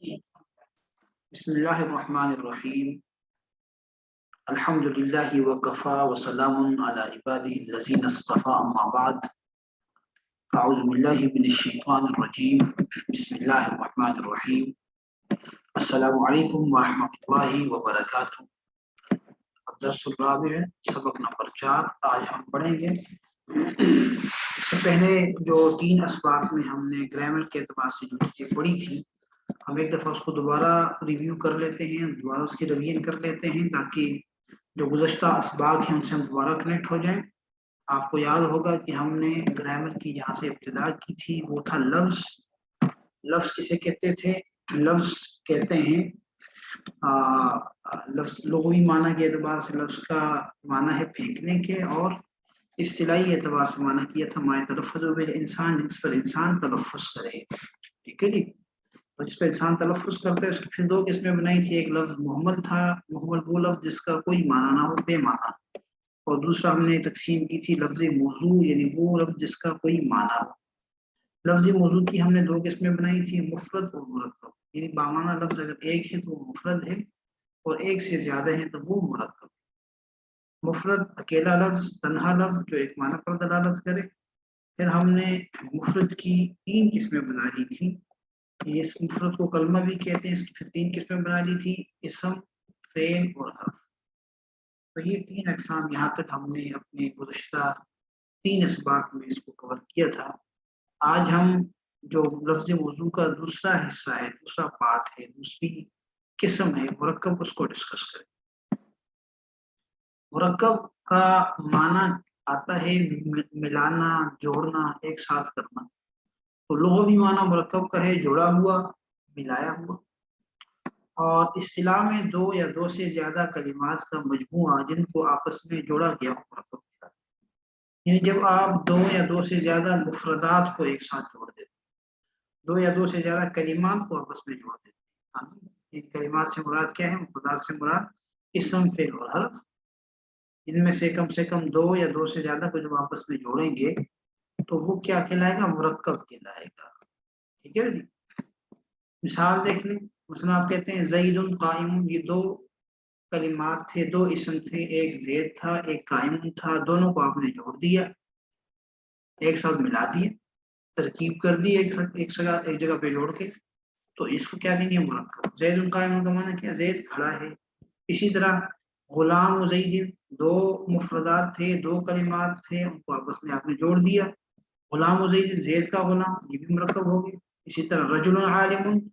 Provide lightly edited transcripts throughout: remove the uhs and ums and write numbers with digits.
बिस्मिल्लाहिर्रहमानिर्रहीम अल्हम्दुलिल्लाहि वकफ़ा वसलामुन अला इबादिही allज़ीना इस्तफ़ा अम्मा बाद अऊज़ु बिल्लाहि मिनश्शैतानिर्रजीम बिस्मिल्लाहिर्रहमानिर्रहीम अस्सलामु अलैकुम वरहमतुल्लाहि वबरकातुहू। दर्सुल राबिअ सबक नंबर 4 आज हम पढ़ेंगे। इससे पहले जो 3 असबाक में हमने ग्रामर के एतबार से जो चीज़ें पढ़ी थी, हम एक दफ़ा उसको दोबारा रिव्यू कर लेते हैं, दोबारा उसकी रिवीजन कर लेते हैं ताकि जो गुज़श्ता असबाक हैं उनसे हम दोबारा कनेक्ट हो जाएं। आपको याद होगा कि हमने ग्रामर की जहाँ से इब्तिदा की थी वो था लफ्ज़। लफ्ज़ किसे कहते थे? लफ्ज़ कहते हैं लफ्ज़ लुग़वी माना के एतबार से लफ्ज़ का माना है फेंकने के, और इस्तिलाही एतबार से माना किया था मा यतलफ़्फ़ज़ु बिल इंसान, जिस पर इंसान तलफ़्फ़ुज़ करे। ठीक है जी। और जिस पर इंसान तलफ़्फ़ुज़ करते हैं उसकी फिर 2 किस्में बनाई थी। एक लफ्ज़ मुहम्मल था, मुहम्मल वो लफ्ज़ जिसका कोई माना ना हो, बेमाना, और दूसरा हमने तक़सीम की थी लफ्ज़ मौज़ू, यानी वो लफ्ज़ जिसका कोई माना हो। लफ्ज़ मौज़ू की हमने 2 किस्में बनाई थी, मुफ़रद और मुरक्कब। यानी बामाना लफ्ज़ अगर एक है तो वो मुफ़रद है, और एक से ज़्यादा है तो वो मुरक्कब। मुफ़रद अकेला लफ्ज़, तन्हा लफ्ज़ जो एक माना पर दलालत करे। फिर हमने मुफ़रद की 3 किस्में बना ली थी। इस मुफ़रद को कलमा भी कहते हैं। इसकी फिर 3 किस्में बना ली थी, इसम, फ़ेल और हर्फ। तो ये 3 अक़साम यहाँ तक हमने अपने गुज़श्ता 3 असबाक में इसको कवर किया था। आज हम जो लफ्ज़ मौज़ू का दूसरा हिस्सा है, दूसरा पार्ट है, दूसरी किस्म है मुरक्कब, उसको डिस्कस करें। मुरक्कब का माना आता है मिलाना, जोड़ना, एक साथ करना। तो लुग़वी माना मुरक्कब का है जोड़ा हुआ, मिलाया हुआ, और इस्तिलाह में 2 या 2 से ज़्यादा कलिमात का मजमूआ जिनको आपस में जोड़ा गया हो मुरक्कब कहलाता है। यानी जब आप 2 या 2 से ज़्यादा मुफ़रदात को एक साथ जोड़ देते हैं, 2 या 2 से ज़्यादा कलिमात को आपस में जोड़ देते हैं। हाँ, इन कलिमात से मुराद क्या है? मुफ़रदात से मुराद इस्म, फ़ेल और हर्फ। इनमें से कम 2 या 2 से ज़्यादा को जब आपस में जोड़ेंगे तो वो क्या कहलाएगा? मुरक्कब कहलाएगा। ठीक है ना जी। मिसाल देख लें। मसलन आप कहते हैं ज़ैदुन क़ाइमुन, ये 2 कलिमात थे, 2 इस्म थे, एक ज़ैद था, एक क़ाइमुन था। दोनों को आपने जोड़ दिया, एक साथ मिला दिया, तरकीब कर दी एक जगह पे जोड़ के, तो इसको क्या कहेंगे? मुरक्कब। ज़ैदुन क़ाइमुन का माना क्या? ज़ैद खड़ा है। इसी तरह गुलाम व ज़ैदिन, 2 मुफ़रदात थे, 2 कलिमात थे, उनको आपस में आपने जोड़ दिया। गुलाम व ज़ैदिन, ज़ैद का गुलाम, ये भी मुरक्कब हो गया। इसी तरह रजुलन आलिमुन,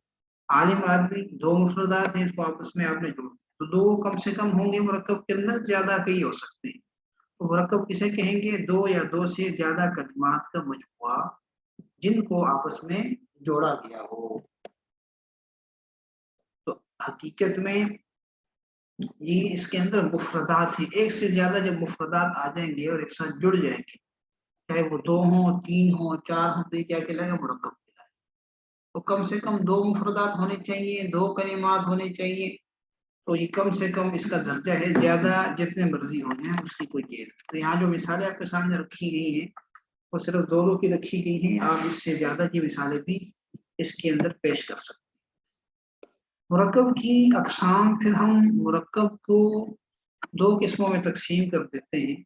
आलिम आदमी, 2 मुफ़रदात हैं, इसको आपस में आपने जोड़ दिया। तो 2 कम से कम होंगे मुरक्कब के अंदर, ज़्यादा कई हो सकते हैं। तो मुरक्कब किसे कहेंगे? 2 या 2 से ज़्यादा कलिमात का मजमुआ जिनको आपस में जोड़ा गया हो। तो हकीकत में ये इसके अंदर मुफ़रदात हैं। एक से ज़्यादा जब मुफ़रदात आ जाएँगे और एक साथ जुड़ जाएँगे, चाहे वो 2 हों, 3 हों, 4 हों, तो ये क्या कहलाएगा? मुरक्कब कहलाएगा। तो कम से कम 2 मुफ़रदात होने चाहिए, 2 कलिमात होने चाहिए। तो ये कम से कम इसका दर्जा है, ज़्यादा जितने मर्ज़ी हो जाएँ उसकी कोई क़ैद। तो यहाँ जो मिसालें आपके सामने रखी गई हैं, वो सिर्फ़ 2-2 की रखी गई हैं। आप इससे ज़्यादा की मिसालें भी इसके अंदर पेश कर सकते हैं। मुरक्कब की अक़साम, फिर हम मुरक्कब को 2 किस्मों में तक़सीम कर देते हैं।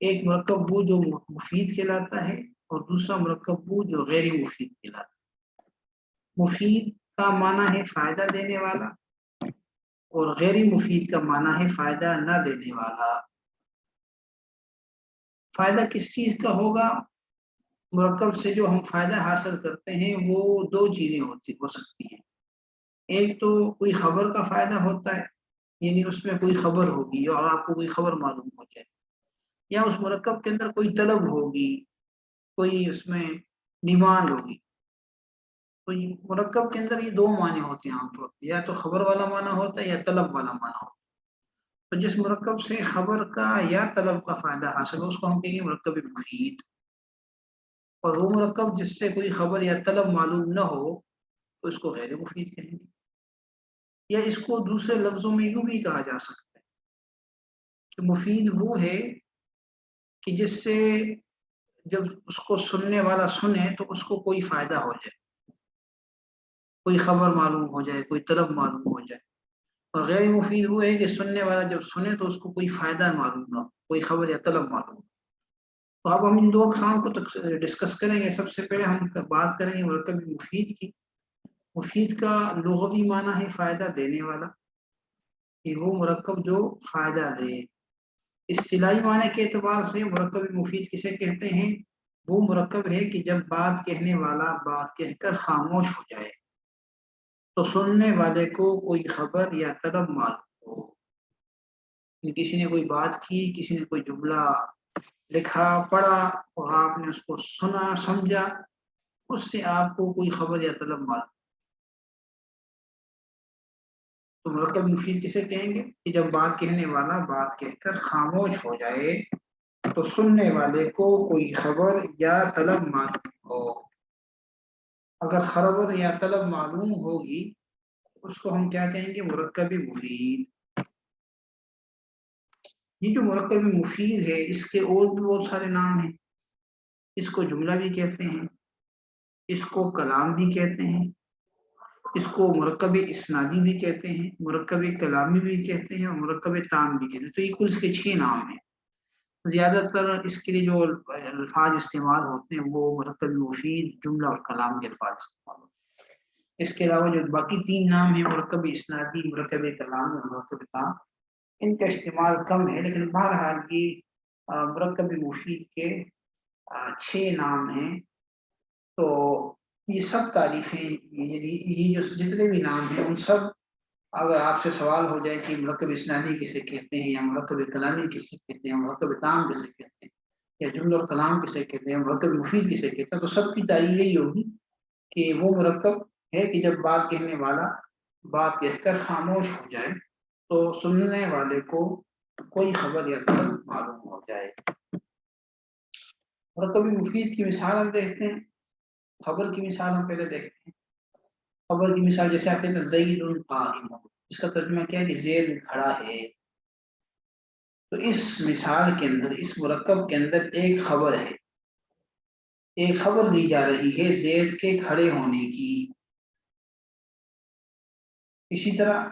एक मुरक्कब वो जो मुफ़ीद कहलाता है, और दूसरा मुरक्कब वो जो गैर मुफ़ीद कहलाता है। मुफ़ीद का माना है फ़ायदा देने वाला, और गैर मुफ़ीद का माना है फ़ायदा ना देने वाला। फ़ायदा किस चीज़ का होगा? मुरक्कब से जो हम फ़ायदा हासिल करते हैं वो 2 चीज़ें हो सकती हैं। एक तो कोई ख़बर का फ़ायदा होता है, यानी उसमें कोई ख़बर होगी और आपको कोई ख़बर मालूम हो जाए, या उस मुरक्कब के अंदर कोई तलब होगी, कोई उसमें डिमांड होगी। तो ये मुरक्कब के अंदर ये 2 माने होते हैं आमतौर पे, या तो ख़बर वाला माना होता है या तलब वाला माना होता है। तो जिस मुरक्कब से ख़बर का या तलब का फ़ायदा हासिल हो उसको हम कहेंगे मुरक्कब मुफ़ीद, और वो मुरक्कब जिससे कोई ख़बर या तलब मालूम ना हो तो इसको गैर मुफ़ीद कहेंगे। या इसको दूसरे लफ्ज़ों में यूँ भी कहा जा सकता है कि मुफ़ीद वो है कि जिससे जब उसको सुनने वाला सुने तो उसको कोई फ़ायदा हो जाए। کوئی خبر معلوم ہو جائے، کوئی طلب معلوم ہو جائے. اور غیر مفید وہ ہے کہ سننے والا جب سنے تو اس کو کوئی فائدہ معلوم نہ ہو، کوئی خبر یا طلب معلوم. تو اب ہم ان دو اقسام کو ڈسکس کریں گے. سب سے پہلے ہم بات کریں گے مرکب مفید کی. مفید کا لغوی معنی ہے فائدہ دینے والا، کہ وہ مرکب جو فائدہ دے. اصطلاحی معنی کے اعتبار سے مرکب مفید کسے کہتے ہیں؟ وہ مرکب ہے کہ جب بات کہنے والا بات کہہ کر خاموش ہو جائے تو سننے والے کو کوئی خبر یا طلب معلوم ہو. کسی نے کوئی بات کی، کسی نے کوئی جملہ لکھا پڑھا اور آپ نے اس کو سنا سمجھا، اس سے آپ کو کوئی خبر یا طلب معلوم. تو مرکب مفید کسے کہیں گے؟ کہ جب بات کہنے والا بات کہہ کر خاموش ہو جائے تو سننے والے کو کوئی خبر یا طلب معلوم ہو. اگر خبر یا طلب معلوم ہوگی اس کو ہم کیا کہیں گے؟ مرکب مفید. یہ جو مرکب مفید ہے اس کے اور بھی بہت سارے نام ہیں. اس کو جملہ بھی کہتے ہیں، اس کو کلام بھی کہتے ہیں، اس کو مرکب اسنادی بھی کہتے ہیں، مرکب کلامی بھی کہتے ہیں، اور مرکب تام بھی کہتے ہیں. تو یہ کل اس کے 6 نام ہیں. زیادہ تر اس کے لیے جو الفاظ استعمال ہوتے ہیں وہ مرکب مفید، جملہ اور کلام کے الفاظ استعمال ہوتے ہیں. اس کے علاوہ جو باقی 3 نام ہیں مرکب اسنادی، مرکب کلام اور مرکب تام، ان کا استعمال کم ہے. لیکن بہرحال یہ مرکب مفید کے 6 نام ہیں. تو یہ سب تعریفیں، یہ جو جتنے بھی نام ہیں ان سب، اگر آپ سے سوال ہو جائے کہ مرکب اسنادی کسے کہتے ہیں، یا مرکب کلامی کسے کہتے ہیں، مرکب تام کسے کہتے ہیں، یا جملہ اور کلام کسے کہتے ہیں، مرکب مفید کسے کہتے ہیں، تو سب کی تعریف یہی ہوگی کہ وہ مرکب ہے کہ جب بات کہنے والا بات کہہ کر خاموش ہو جائے تو سننے والے کو کوئی خبر یا طلب معلوم ہو جائے. مرکب مفید کی مثال ہم دیکھتے ہیں. خبر کی مثال ہم پہلے دیکھتے ہیں. خبر کی مثال جیسے آپ کہتے ہیں زید قائم، اس کا ترجمہ کیا ہے کہ زید کھڑا ہے. تو اس مثال کے اندر، اس مرکب کے اندر ایک خبر ہے، ایک خبر دی جا رہی ہے زید کے کھڑے ہونے کی. اسی طرح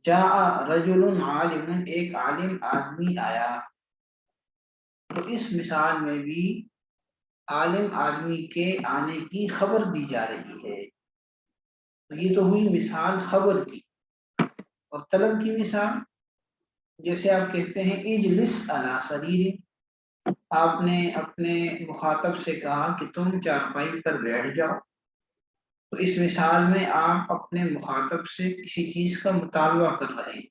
جاء رجل عالم، ایک عالم آدمی آیا. تو اس مثال میں بھی عالم آدمی کے آنے کی خبر دی جا رہی ہے. تو یہ تو ہوئی مثال خبر کی. اور طلب کی مثال جیسے آپ کہتے ہیں اجلس علی سریر، آپ نے اپنے مخاطب سے کہا کہ تم چارپائی پر بیٹھ جاؤ. تو اس مثال میں آپ اپنے مخاطب سے کسی چیز کا مطالبہ کر رہے ہیں،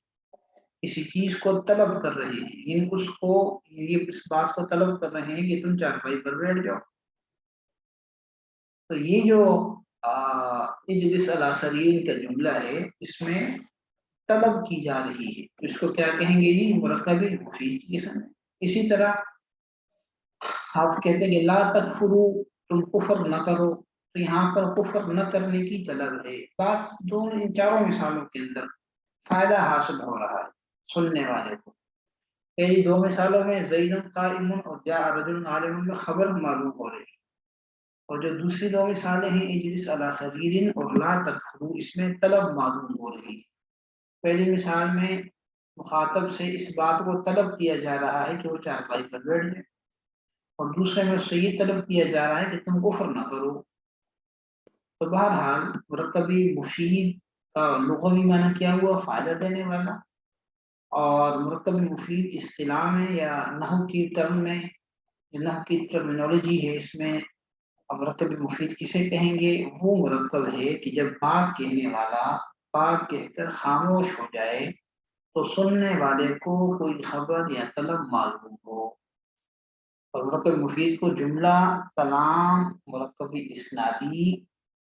کسی چیز کو طلب کر رہے ہیں، یعنی اس کو، یہ اس بات کو طلب کر رہے ہیں کہ تم چارپائی پر بیٹھ جاؤ. تو یہ جو اجلس علی سریر کا جملہ ہے اس میں طلب کی جا رہی ہے. اس کو کیا کہیں گے؟ جی مرکب مفید کی قسم ہے. اسی طرح آپ کہتے ہیں کہ لا تکفروا، تم کفر نہ کرو. تو یہاں پر کفر نہ کرنے کی طلب ہے. بات دونوں ان چاروں مثالوں کے اندر فائدہ حاصل ہو رہا ہے سننے والے کو. پہلی 2 مثالوں میں زید قائم اور جاء رجل عالم میں خبر معلوم ہو رہی ہے، اور جو دوسری 2 مثالیں ہیں اجلس علی سریر اور لا تکفروا، اس میں طلب معلوم ہو رہی ہے. پہلی مثال میں مخاطب سے اس بات کو طلب کیا جا رہا ہے کہ وہ چارپائی پر بیٹھ جائے، اور دوسرے میں اس سے یہ طلب کیا جا رہا ہے کہ تم کفر نہ کرو. تو بہرحال مرکب مفید کا لغوی معنی کیا ہوا؟ فائدہ دینے والا. اور مرکب مفید اصطلاح میں یا نحو کی ٹرم میں، نحو کی ٹرمینالوجی ہے، اس میں مرکب مفید کسے کہیں گے؟ وہ مرکب ہے کہ جب بات کہنے والا بات کہہ کر خاموش ہو جائے تو سننے والے کو کوئی خبر یا طلب معلوم ہو. اور مرکب مفید کو جملہ، کلام، مرکب اسنادی،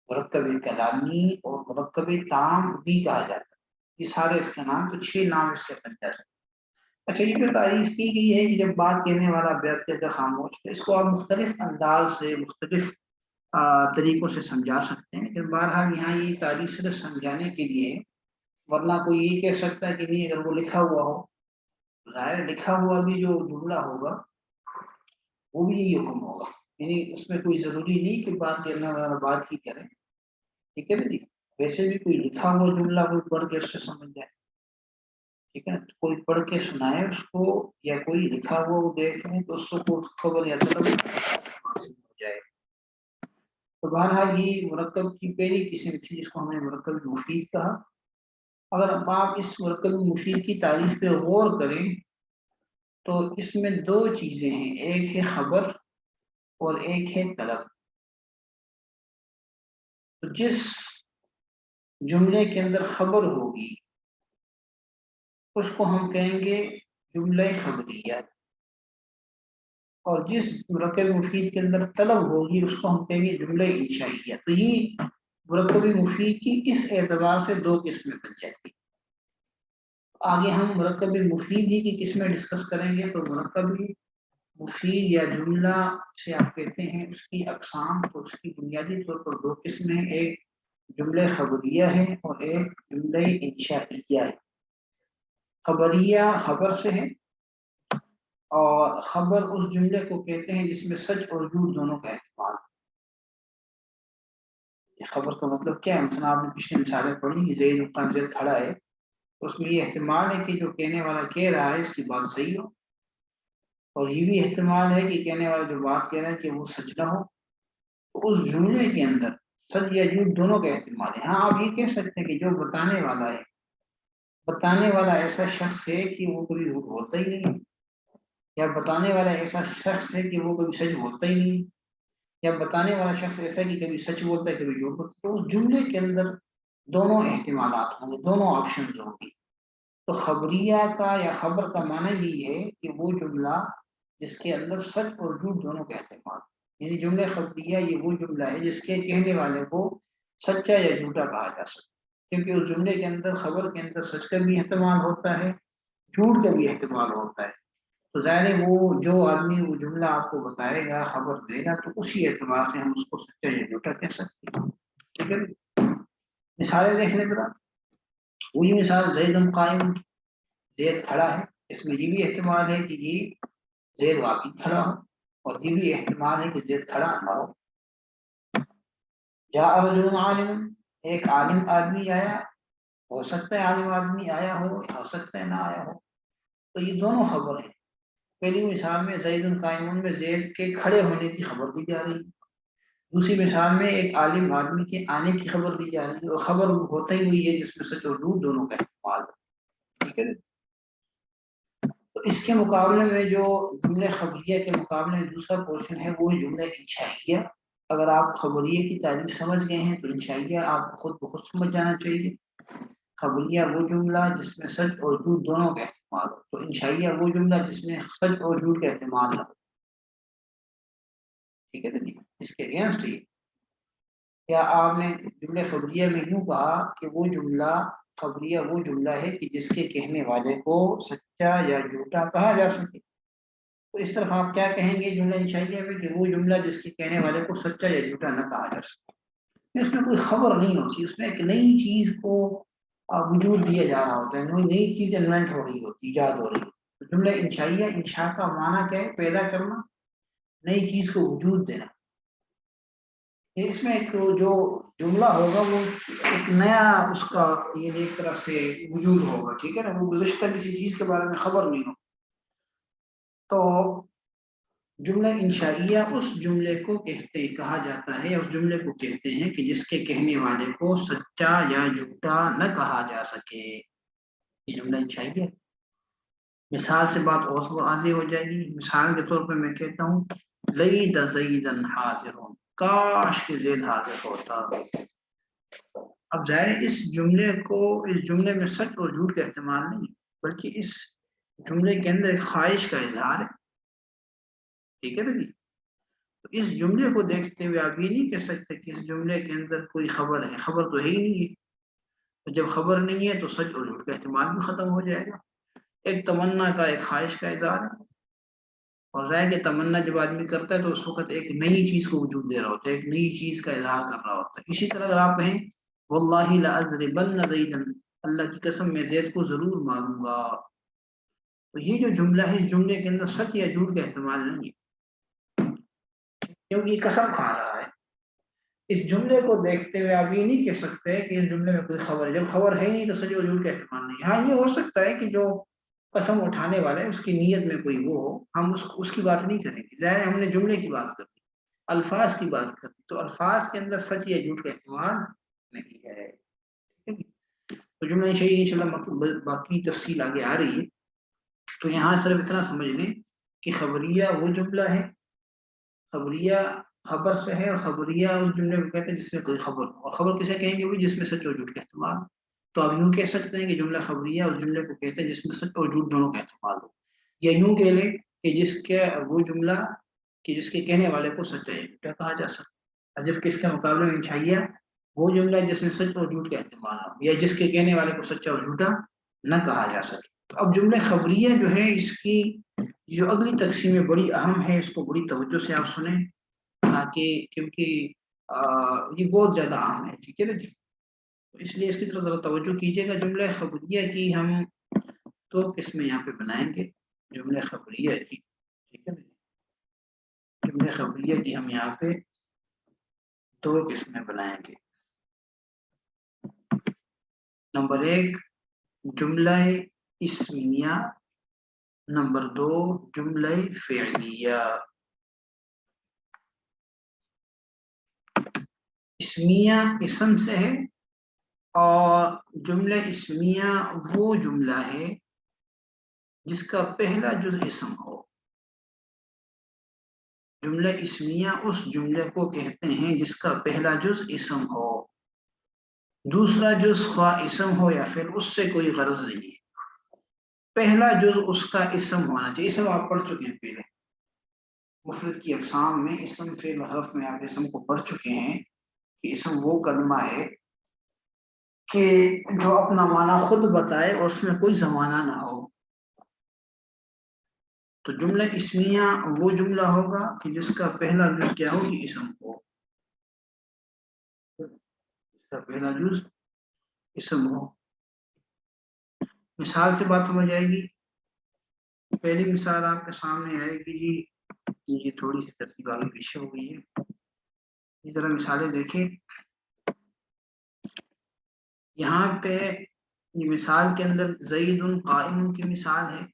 مرکب کلامی اور مرکب تام بھی کہا جاتا ہے. یہ سارے اس کے نام، تو 6 نام اس کے بن جاتے ہیں. اچھا، یہ جو تعریف کی گئی ہے کہ جب بات کہنے والا بیعت کہہ کر خاموش ہے، اس کو آپ مختلف انداز سے، مختلف طریقوں سے سمجھا سکتے ہیں. لیکن بہرحال یہاں یہ تعریف صرف سمجھانے کے لیے، ورنہ کوئی یہ کہہ سکتا ہے کہ نہیں اگر وہ لکھا ہوا ہو، ظاہر لکھا ہوا بھی جو جملہ ہوگا وہ بھی یہی حکم ہوگا. یعنی اس میں کوئی ضروری نہیں کہ بات کرنا والا بات ہی کرے. ٹھیک ہے نا جی. वैसे भी कोई लिखा हुआ जुमला कोई पढ़ के उससे समझ जाए, ठीक है ना, तो कोई पढ़ के सुनाए उसको, या कोई लिखा हुआ वो देख ले तो उसको खबर या तलब हो जाए। तो बहरहाल ये मुरक्कब की पहली किस्म थी जिसको हमने मुरक्कब मुफीद कहा। अगर अब आप इस मुरक्कब मुफीद की तारीफ पे गौर करें तो इसमें दो चीजें हैं, एक है खबर और एक है तलब। तो जिस जुमले के अंदर खबर होगी उसको हम कहेंगे जुमला खबरिया, और जिस मुरक्कब मुफीद के अंदर तलब होगी उसको हम कहेंगे जुमला इंशाइया। तो ये मुरक्कब मुफीद की इस एतबार से दो किस्में बन जाती। आगे हम मुरक्कब मुफीद ही की किस्में डिस्कस करेंगे। तो मुरक्कब मुफीद या जुमला से आप कहते हैं उसकी अकसाम, तो उसकी बुनियादी तौर पर दो किस्में हैं, एक जुमले खबरिया है और एक जुमले इंशाइया है। खबरिया खबर से है, और खबर उस जुमले को कहते हैं जिसमें सच और झूठ दोनों का एहतमाल। खबर का मतलब क्या है, मतलब आपने पिछली मिसालें पढ़ी, ज़ैद मुक़ाम ज़ैद खड़ा है, तो उसमें ये एहतमाल है कि जो कहने वाला कह रहा है इसकी बात सही हो, और ये भी एहतमाल है कि कहने वाला जो बात कह रहा है कि वो सच ना हो। तो उस जुमले के अंदर सच या झूठ दोनों का एहतमाल है। हाँ, आप ये कह सकते हैं कि जो बताने वाला है, बताने वाला ऐसा शख्स है कि वो कभी झूठ बोलता ही नहीं, या बताने वाला ऐसा शख्स है कि वो कभी सच बोलता ही नहीं, या बताने वाला शख्स ऐसा है कि कभी सच बोलता है कभी झूठ बोलता है। तो उस जुमले के अंदर दोनों एहतिमालात होंगे, दोनों ऑप्शन होंगे। तो खबरिया का या खबर का माना यही है कि वो जुमला जिसके अंदर सच और झूठ दोनों का एहतमाल, यानी जुमले खबरिया ये वो जुमला है जिसके कहने वाले को सच्चा या झूठा कहा जा सकता है, क्योंकि उस जुमले के अंदर, खबर के अंदर सच का भी एहतमाल होता है, झूठ का भी एहतमाल होता है। तो ज़ाहिर है वो जो आदमी वो जुमला आपको बताएगा, खबर देगा, तो उसी एतबार से हम उसको सच्चा या झूठा कह सकते हैं। ठीक है, मिसालें देख लें जरा। वही मिसाल ज़ैदुन कायिम, ज़ैद खड़ा है, इसमें ये भी एहतमाल है कि ये ज़ैद वाकई खड़ा हो, और ये भी एहतमाल है कि ज़ैद खड़ा ना हो। जा रजुलन आलिम, एक आलिम आदमी आया, हो सकता है आलिम आदमी आया हो सकता है ना आया हो। तो ये दोनों खबर है। पहली मिसाल में ज़ैदुन कायिमुन में ज़ैद के खड़े होने की खबर दी जा रही है, दूसरी मिसाल में एक आलिम आदमी के आने की खबर दी जा रही है, और खबर होता ही हुई है जिसमें सच और झूठ दोनों का इस्तेमाल है। ठीक है, तो इसके मुकाबले में जो जुमले खबरिया के मुकाबले में दूसरा पोर्शन है वो है जुमले इंशाइया। अगर आप खबरिया की तारीफ समझ गए हैं तो इंशाइया आपको खुद ब खुद समझ जाना चाहिए। खबरिया वो जुमला जिसमें सच और झूठ दोनों का इस्तेमाल हो, तो इंशाइया वो जुमला जिसमें सच और झूठ का इस्तेमाल हो। ठीक है ना, इसके अगेंस्ट ही, या आपने जुमले खबरिया में यूं कहा कि वो जुमला खबरिया वो जुमला है कि जिसके कहने वाले को सच्चा या झूठा कहा जा सके। तो इस तरफ आप क्या कहेंगे जुमला इंशाइया में, कि वो जुमला जिसके कहने वाले को सच्चा या झूठा न कहा जा सके। इसमें कोई खबर नहीं होती, उसमें एक नई चीज को वजूद दिया जा रहा होता है, नई चीज इन्वेंट हो रही होती, इजाद हो रही होती। तो जुमला इंशाइया, इंशा का माना क्या है, पैदा करना, नई चीज को वजूद देना। इसमें एक जो जुमला होगा वो एक नया उसका ये एक तरह से वजूद होगा। ठीक है ना, वो गुज़िश्ता किसी चीज के बारे में खबर नहीं हो। तो जुमला इंशाइया उस जुमले को कहते कहा जाता है, या उस जुमले को कहते हैं कि जिसके कहने वाले को सच्चा या झूठा न कहा जा सके, ये जुमला इंशाइया है। मिसाल से बात और वाज़ेह हो जाएगी। मिसाल के तौर पे मैं कहता हूँ लईद ज़ैदन हाज़िरुन, काश के ज़ैद हाजिर होता। अब जाहिर है इस जुमले को, इस जुमले में सच और झूठ का इस्तेमाल नहीं, बल्कि इस जुमले के अंदर एक ख्वाहिश का इजहार है। ठीक है ना जी। तो इस जुमले को देखते हुए आप ये नहीं कह सकते कि इस जुमले के अंदर कोई खबर है, खबर तो है ही नहीं है। तो जब खबर नहीं है तो सच और झूठ का इस्तेमाल भी खत्म हो जाएगा। एक तमन्ना का, एक ख्वाहिश का इजहार है, और जाहिर है तमन्ना जब आदमी करता है तो उस वक्त एक नई चीज को वजूद दे रहा होता है, एक नई चीज का इजहार कर रहा होता है। इसी तरह अगर आप कहें वल्लाहि लअज़रिबन्न ज़ैदन, अल्लाह की कसम मैं ज़ैद को जरूर मारूंगा, तो ये जो जुमला है इस जुमले के अंदर सच या झूठ का इस्तेमाल नहीं है, क्योंकि ये कसम खा रहा है। इस जुमले को देखते हुए आप ये नहीं कह सकते कि इस जुमले में कोई खबर है, जब खबर है नहीं तो सच और झूठ का एहतमाल नहीं। हाँ ये हो सकता है कि जो कसम उठाने वाला है उसकी नीयत में कोई वो हो, हम उसकी बात नहीं करेंगे, ज़ाहिर है हमने जुमले की बात कर दी, अल्फाज की बात कर दी, तो अल्फाज के अंदर सच या झूठ का एहतमाल नहीं है। ठीक है, तो जुमला सही इंशाल्लाह बाकी तफसील आगे आ रही है। तो यहाँ सिर्फ इतना समझ लें कि खबरिया वो जुमला है, खबरिया खबर से है, और खबरिया उस जुमले को कहते हैं जिसमें कोई खबर हो, और खबर किसे कहेंगे भी जिसमें सच और झूठ का इस्तेमाल। तो आप यूं कह सकते हैं कि जुमला खबरिया उस जुमले को कहते हैं जिसमें सच और झूठ दोनों का इस्तेमाल हो, या यूं कह लें कि जिसके वो जुमला कि जिसके कहने वाले को सच्चा या झूठा कहा जा सकता है, जबकि इसके मुकाबले में छाइया वो जुमला जिसमें सच और झूठ का इस्तेमाल हो, या जिसके कहने वाले को सच्चा और झूठा न कहा जा सके। तो अब जुमले खबरिया जो है इसकी जो अगली तकसीम बड़ी अहम है, इसको बड़ी तवज्जो से आप सुने, ताकि क्योंकि ये बहुत ज्यादा अहम है, ठीक है ना जी। तो इसलिए इसकी तरफ जरा तवज्जो कीजिएगा। जुमला खबरिया की हम दो किस्में यहाँ पे बनाएंगे, जुमला खबरिया की, ठीक है ना जी। जुमला खबरिया की हम यहाँ पे दो किस्में बनाएंगे। नंबर एक जुमला इस्मिया, नंबर दो जुमला फ़िअलिया। इस्मिया इसम से है, और जुमला इस्मिया वो जुमला है जिसका पहला जुज इसम हो। जुमला इस्मिया उस जुमले को कहते हैं जिसका पहला जुज इसम हो, दूसरा जुज ख्वा इसम हो या फिर उससे कोई गरज नहीं है, पहला जुज उसका इसम होना चाहिए। इसम आप पढ़ चुके हैं पहले मुफरद की अक़साम में, इसम फेल हरफ में आप इसम को पढ़ चुके हैं कि इसम वो कलमा है कि जो अपना माना खुद बताए और उसमें कोई जमाना ना हो। तो जुमला इस्मिया वो जुमला होगा कि जिसका पहला जुज क्या हो कि इसम हो, इसका पहला जुज इसम हो। मिसाल से बात समझ आएगी। पहली मिसाल आपके सामने आएगी जी, ये थोड़ी सी तरतीब आगे पीछे हो गई है, ये जरा मिसालें देखें। यहाँ पे ये मिसाल के अंदर ज़ईदुन काइमुन की मिसाल है।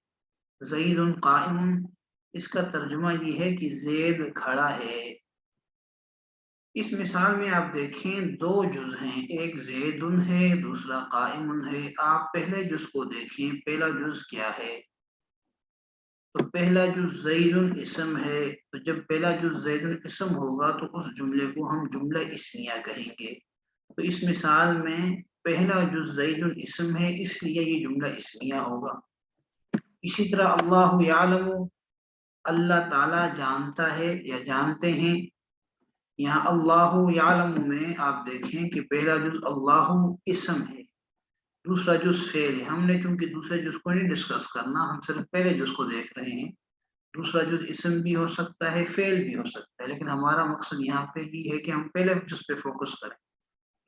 ज़ईदुन काइमुन, इसका तर्जुमा ये है कि ज़ैद खड़ा है। इस मिसाल में आप देखें दो जुज हैं, एक ज़ैदुन है दूसरा काइमुन है। आप पहले जुज को देखें, पहला जुज क्या है? तो पहला जुज ज़ैदुन इसम है, तो जब पहला जुज ज़ैदुन इसम होगा तो उस जुमले को हम जुमला इस्मिया कहेंगे। तो इस मिसाल में पहला जुज ज़ैदुन इसम है, इसलिए ये जुमला इस्मिया होगा। इसी तरह अल्लाहु यालमु, अल्लाह ताला जानता है या जानते हैं। यहाँ अल्लाहु यालमु में आप देखें कि पहला जुज अल्लाहु इसम है, दूसरा जुज फेल है। हमने चूंकि दूसरे जुज को नहीं डिस्कस करना, हम सिर्फ पहले जुज को देख रहे हैं। दूसरा जुज इसम भी हो सकता है, फेल भी हो सकता है, लेकिन हमारा मकसद यहाँ पे ये है कि हम पहले जुज पे फोकस करें।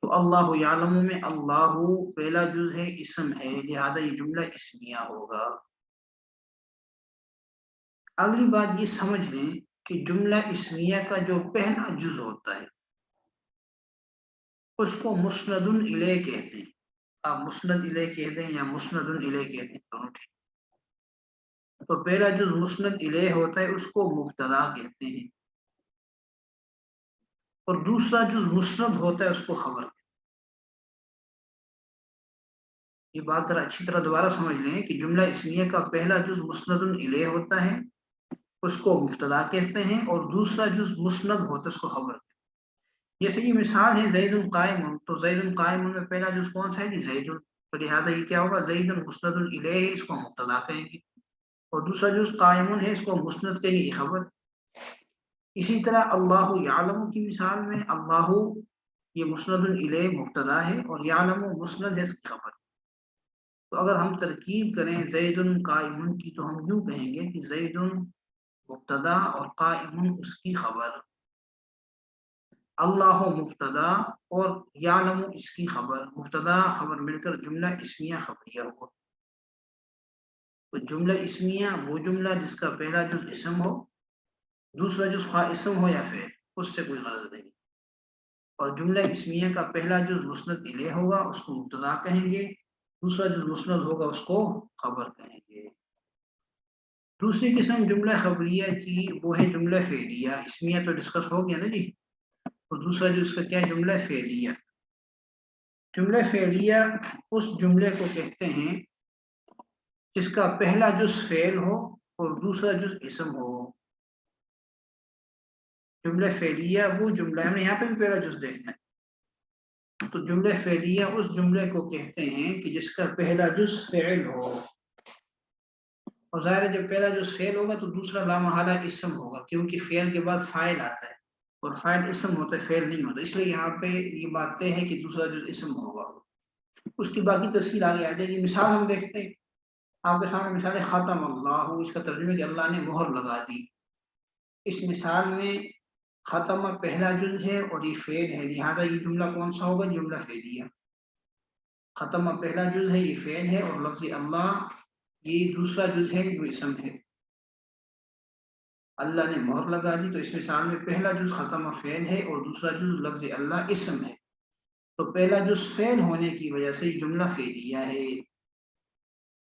तो अल्लाहु यालमु में अल्लाहु पहला जुज है, इसम है, लिहाजा ये जुमला इस्मिया होगा। अगली बात ये समझ लें कि जुमला इस्मिया का जो पहला जुज होता है उसको मुस्नदुन इलैह कहते हैं। आप मुस्नद इलैह कह दें या मुस्नदुन इलैह कहते हैं, दोनों ठीक। तो पहला जुज मुस्नद इलैह होता है, उसको मुब्तदा कहते हैं, और दूसरा जुज मुस्नद होता है उसको खबर। ये बात जरा अच्छी तरह दोबारा समझ लें कि जुमला इस्मिया का पहला जुज मुस्नदुन इलैह होता है, उसको मुब्तदा कहते हैं, और दूसरा जुज मुस्नद होता है उसको खबर। जैसे ये मिसाल है ज़ैदुन कायमुन, तो ज़ैदुन कायमुन में पहला जुज कौन सा है जी? ज़ैदुन। तो लिहाजा ये क्या होगा? ज़ैदुन मुस्नदुन इलैह है, इसको मुब्तदा कहेंगे, और दूसरा जुज कायमुन है, इसको मुस्नद कहेंगे, खबर। इसी तरह अल्लाहु यालमु की मिसाल में अल्लाहु ये मुस्नदुन इलैह मुब्तदा है और यालमु मुस्नद है, इसकी खबर। तो अगर हम तरकीब करें ज़ैदुन कायमुन की, तो हम यूं कहेंगे कि ज़ैदुन मुब्तदा और कायमुन उसकी खबर, अल्लाह मुब्तदा और यालमु इसकी खबर, मुब्तदा खबर मिलकर जुमला इस्मिया खबरिया हुआ। तो जुमला इस्मिया वो जुमला जिसका पहला जुज इसम हो, दूसरा जुज ख्वा इसम हो या फिर उससे कोई गरज नहीं। اور جملہ اسمیہ کا پہلا جز مسند الیہ ہوگا اس کو مبتدا کہیں گے، دوسرا جز مسند ہوگا اس کو خبر کہیں گے۔ دوسری قسم جملہ خبریہ کی وہ ہے جملہ فعلیہ، اسمیہ تو ڈسکس ہو گیا نا جی، تو دوسرا جو اس کا کیا ہے جملہ فعلیہ۔ جملہ فعلیہ اس جملے کو کہتے ہیں جس کا پہلا جز فعل ہو اور دوسرا جز اسم ہو۔ جملہ فعلیہ وہ جملہ ہم نے یہاں پہ بھی پہلا جز دیکھنا ہے، تو جملہ فعلیہ اس جملے کو کہتے ہیں کہ جس کا پہلا جز فعل ہو، اور ظاہر ہے جب پہلا جز فعل ہوگا تو دوسرا لامحالہ اسم ہوگا، کیونکہ فعل کے بعد فاعل آتا ہے اور فاعل اسم ہوتا ہے فعل نہیں ہوتا، اس لیے یہاں پہ یہ بات طے ہے کہ دوسرا جز اسم ہوگا۔ اس کی باقی تفصیل آگے آ جائے گی۔ مثال ہم دیکھتے ہیں آپ کے سامنے، مثال ہے ختم اللہ، اس کا ترجمہ کہ اللہ نے مہر لگا دی۔ اس مثال میں ختم پہلا جز ہے اور یہ فعل ہے، لہذا یہ جملہ کون سا ہوگا؟ جملہ فعلیہ۔ ختم پہلا جز ہے، یہ فعل ہے، اور لفظ اللہ یہ دوسرا جز ہے، وہ اسم ہے۔ اللہ نے مہر لگا دی، تو اس مثال میں پہلا جز ختم فعل ہے اور دوسرا جز لفظ اللہ اسم ہے، تو پہلا جز فعل ہونے کی وجہ سے یہ جملہ فعلیہ ہے۔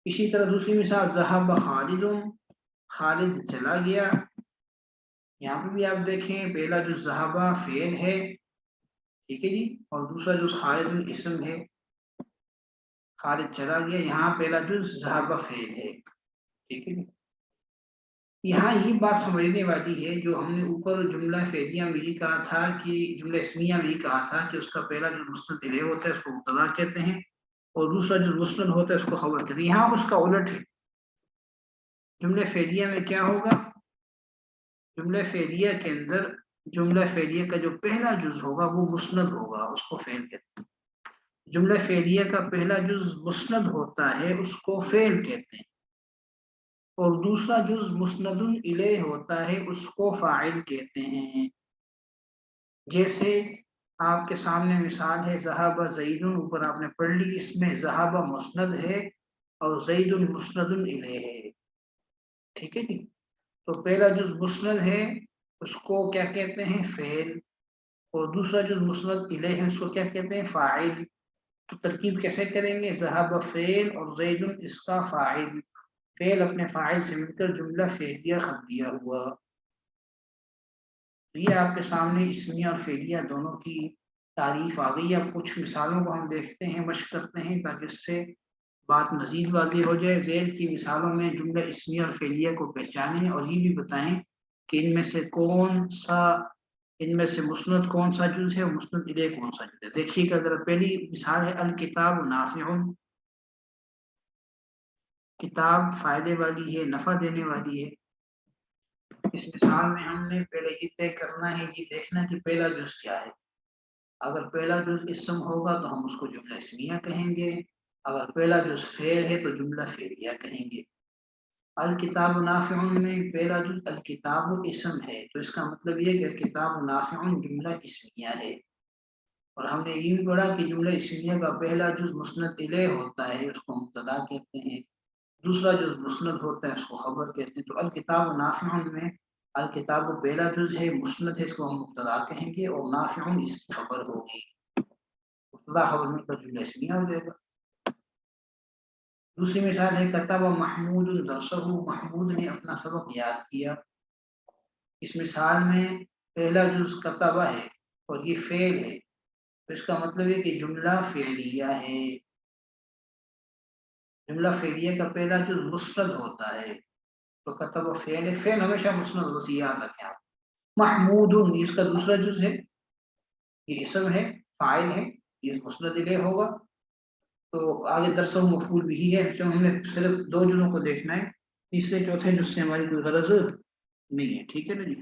اسی طرح دوسری مثال ذهب خالد، خالد چلا گیا، یہاں پہ بھی آپ دیکھیں پہلا جو ذهب فعل ہے، ٹھیک ہے جی، اور دوسرا جو خالد اسم ہے، خالد چلا گیا، یہاں پہلا جو ذهب فعل ہے، ٹھیک ہے جی۔ یہاں یہ بات سمجھنے والی ہے جو ہم نے اوپر جملہ فعلیہ میں یہ کہا تھا کہ جملہ اسمیہ میں یہ کہا تھا کہ اس کا پہلا جو مسند الیہ ہوتا ہے اس کو مبتدا کہتے ہیں اور دوسرا جو مسند ہوتا ہے اس کو خبر کہتے ہیں، یہاں اس کا الٹ ہے۔ جملہ فعلیہ میں کیا ہوگا؟ جملہ فعلیہ کے اندر جملہ فعلیہ کا جو پہلا جز ہوگا وہ مسند ہوگا، اس کو فعل کہتے ہیں۔ جملہ فعلیہ کا پہلا جز مسند ہوتا ہے، اس کو فعل کہتے ہیں، اور دوسرا جز مسند الیہ ہوتا ہے، اس کو فاعل کہتے ہیں۔ جیسے آپ کے سامنے مثال ہے ذهب زید، اوپر آپ نے پڑھ لی، اس میں ذهب مسند ہے اور زید مسند الیہ ہے، ٹھیک ہے جی۔ تو پہلا جز مسند ہے اس کو کیا کہتے ہیں؟ فعل، اور دوسرا جز مسند الیہ ہے اس کو کیا کہتے ہیں؟ فاعل۔ تو ترکیب کیسے کریں گے؟ ذهب فعل اور زید اس کا فاعل، فعل اپنے فاعل سے مل کر جملہ فعلیہ خبریہ ہوا۔ یہ آپ کے سامنے اسمیہ اور فعلیہ دونوں کی تعریف آ گئی۔ اب کچھ مثالوں کو ہم دیکھتے ہیں، مشق کرتے ہیں تاکہ اس سے بات مزید واضح ہو جائے۔ ذیل کی مثالوں میں جملہ اسمیہ اور فعلیہ کو پہچانیں اور یہ بھی بتائیں کہ ان میں سے مسند کون سا جز ہے اور مسند الیہ کون سا جز ہے۔ دیکھیے کہ ذرا پہلی مثال ہے الکتاب نافع، کتاب فائدے والی ہے، نفع دینے والی ہے۔ اس مثال میں ہم نے پہلے یہ طے کرنا ہے، یہ دیکھنا کہ پہلا جز کیا ہے۔ اگر پہلا جز اسم ہوگا تو ہم اس کو جملہ اسمیہ کہیں گے، اگر پہلا جز فعل ہے تو جملہ فعلیہ کہیں گے۔ الکتاب نافع میں پہلا جز الکتاب اسم ہے، تو اس کا مطلب یہ کہ الکتاب نافع جملہ اسمیہ ہے، اور ہم نے یہ بھی پڑھا کہ جملہ اسمیہ کا پہلا جز مسند الیہ ہوتا ہے، اس کو مبتدا کہتے ہیں، دوسرا جز مسند ہوتا ہے اس کو خبر کہتے ہیں۔ تو الکتاب نافع میں الکتاب پہلا جز ہے، مسند ہے، اس کو ہم مبتدا کہیں گے، اور نافع اس کی خبر ہوگی، مبتدا خبر مل کر جملہ اسمیہ ہو جائے گا۔ دوسری مثال ہے کتب محمود درسہ، محمود نے اپنا سبق یاد کیا۔ اس مثال میں پہلا جز کتبہ ہے اور یہ فعل ہے، تو اس کا مطلب ہے کہ جملہ فعلیہ ہے۔ جملہ فعلیہ کا پہلا جز مسند ہوتا ہے، تو کتب فعل ہے، فعل ہمیشہ مسند، بس یاد رکھیں آپ۔ محمود اس کا دوسرا جز ہے، یہ اسم ہے، فاعل ہے، یہ مسند الیہ ہوگا۔ تو آگے درسہ مفعول بھی ہے، جو ہم نے صرف دو جزوں کو دیکھنا ہے، تیسرے چوتھے جز سے ہماری کوئی غرض نہیں ہے، ٹھیک ہے نا جی۔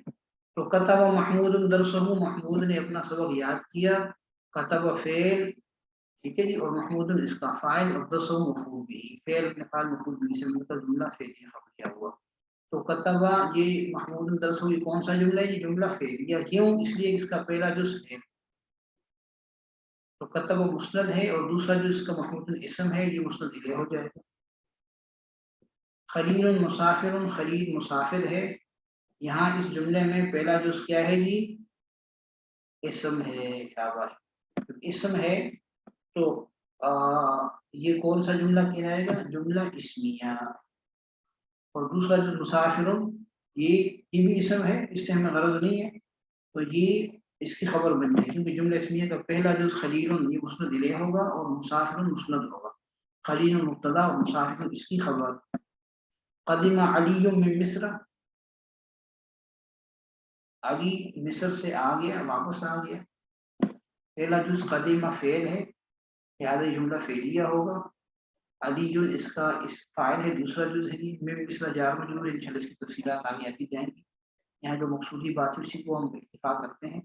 تو کتب محمود درسہ، محمود نے اپنا سبق یاد کیا، کتب فعل، ٹھیک ہے جی، اور محمود اس کا فاعل، اور درسہ مفعول بھی، فعل اپنے فاعل مفعول بھی سے مل کر جملہ فعلیہ خبریہ ہوا۔ تو کتبہ یہ محمود درسہ یہ کون سا جملہ ہے؟ یہ جملہ فعلیہ، کیوں؟ اس لیے اس کا پہلا جز فعل، تو کتب مسند ہے، اور دوسرا جو اس کا محمود اسم ہے یہ مسند الیہ ہو جائے گا۔ خلیل مسافر، خلیل مسافر ہے، یہاں اس جملے میں پہلا جز کیا ہے جی؟ اسم ہے، شاباش، اسم ہے تو یہ کون سا جملہ کہلائے گا؟ جملہ اسمیہ۔ اور دوسرا جو مسافر، یہ بھی اسم ہے، اس سے ہمیں غرض نہیں ہے، تو یہ اس کی خبر بن جائے، کیونکہ جملہ اسمیہ کا پہلا جز خلیل یہ مسند الیہ ہوگا اور مسافر مسند ہوگا، خلیل مبتدا اور مسافر اس کی خبر۔ قدم علی من مصر، علی مصر سے آ گیا، واپس آ گیا، پہلا جز قدیمہ فعل ہے، لہذا یہ جملہ فعلیہ ہوگا۔ علی اس کا فاعل ہے، دوسرا جز ہے میں مصر جار مجرور ہے، انشاءاللہ اس کی تفصیلات آگے آتی جائیں گی، یہاں جو مقصودی بات ہے اسی کو ہم اتفاق کرتے ہیں۔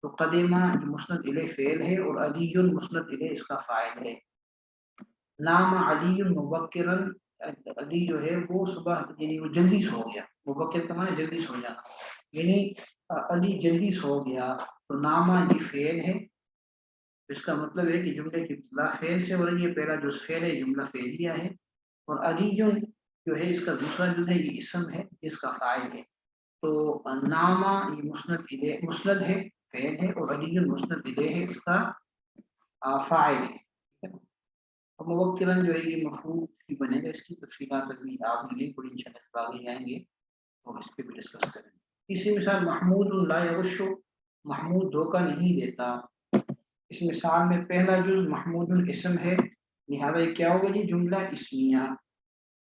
تو قدیمہ مسند الیہ فعل ہے اور علی مسند الیہ اس کا فاعل ہے۔ نام علی مبکرن، علی جو ہے وہ صبح یعنی وہ جلدی سو گیا، مبکر کا معنی جلدی سو جانا، یعنی علی جلدی سو گیا، تو نامہ یہ فعل ہے، اس کا مطلب ہے کہ جملے کی ابتدا فعل سے ہو رہی ہے، پہلا جو فعل ہے جملہ فعلیہ ہے، اور علی جو ہے اس کا دوسرا جو ہے یہ اسم ہے اس کا فاعل ہے۔ تو نامہ یہ مسند الیہ مسند ہے، فعل ہے، اور علی مسند الیہ ہے اس کا فاعل ہے۔ موکرن جو ہے یہ مفعول کی بنے گا، اس کی تفصیلات ابھی آپ نے پوری انشاءاللہ آگے جائیں گے اور اس پہ بھی ڈسکس کریں گے۔ اسی مثال محمود لا یغش، محمود دھوکہ نہیں دیتا، اس مثال میں پہلا جز محمود اسم ہے، لہذا یہ کیا ہوگا جی؟ جملہ اسمیہ،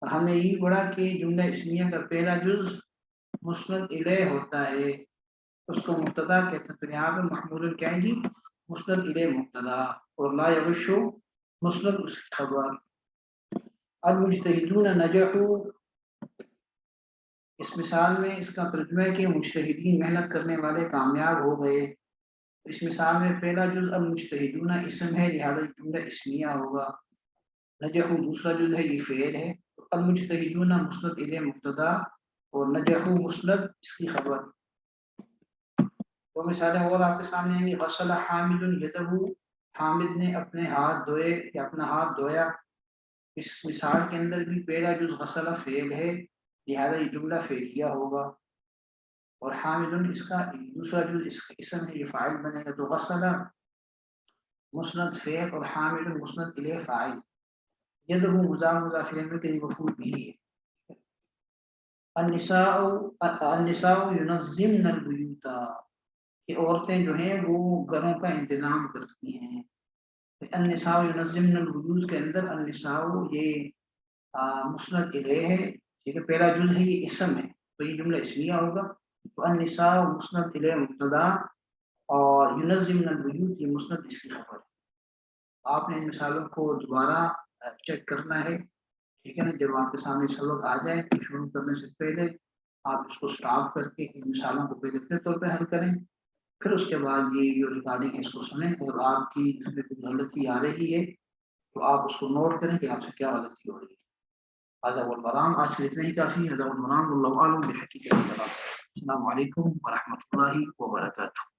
اور ہم نے یہ پڑھا کہ جملہ اسمیہ کا پہلا جز مسند الیہ ہوتا ہے، اس کو مبتدا کہتے ہیں، تو یہاں پر محمود کیا ہے جی؟ مسند الیہ مبتدا، اور لا یغش مسند اس کی خبر۔ المجتہدون نجحوا، اس مثال میں اس کا ترجمہ ہے کہ مجتہدین محنت کرنے والے کامیاب ہو گئے، اس مثال میں پہلا جز المجتہدون اسم ہے، لہذا جملہ اسمیہ ہوگا، نجحوا دوسرا جز ہے یہ فعل ہے، تو المجتہدون مسند الیہ مبتدا اور نجحوا مسند اس کی خبر۔ تو مثالیں اور آپ کے سامنے ہیں، غسل حامد یدہ، حامد نے اپنے ہاتھ دھوئے یا اپنا ہاتھ دھویا، اس مثال کے اندر بھی پہلا جز غسل فعل ہے، لہذا یہ جملہ فعلیہ ہوگا، اور حامد اس کا دوسرا جز اس کا اسم ہے، یہ فاعل بنے گا، تو غسل مسند فعل اور حامد مسند الیہ فاعل، یدہ مضاف مضاف الیہ کے مفعول بھی ہے۔ النساء ینظمن البیوت، کہ عورتیں جو ہیں وہ گھروں کا انتظام کرتی ہیں، النساء ینظمن البیوت کے اندر النساء یہ مسند الیہ ہے، ٹھیک ہے، پہلا جز ہے یہ اسم ہے، تو یہ جملہ اسمیہ ہوگا، تو النساء مسند الیہ مبتدا اور ینظمن البیوت یہ مسند اس کی خبر ہے۔ آپ نے ان مثالوں کو دوبارہ چیک کرنا ہے، ٹھیک ہے نا، جب آپ کے سامنے سبق آ جائے تو شروع کرنے سے پہلے آپ اس کو سٹاپ کر کے ان مثالوں کو پہلے اپنے طور پہ حل کریں، پھر اس کے بعد یہ جو ریکارڈنگ ہے اس کو سنیں، اور آپ کی اس میں کوئی غلطی آ رہی ہے تو آپ اس کو نوٹ کریں کہ آپ سے کیا غلطی ہو رہی ہے۔ هذا هو البرام، آج کے اتنا ہی کافی، هذا هو البرام، واللہ اعلم بحقیقت السلام علیکم ورحمۃ اللہ وبرکاتہ۔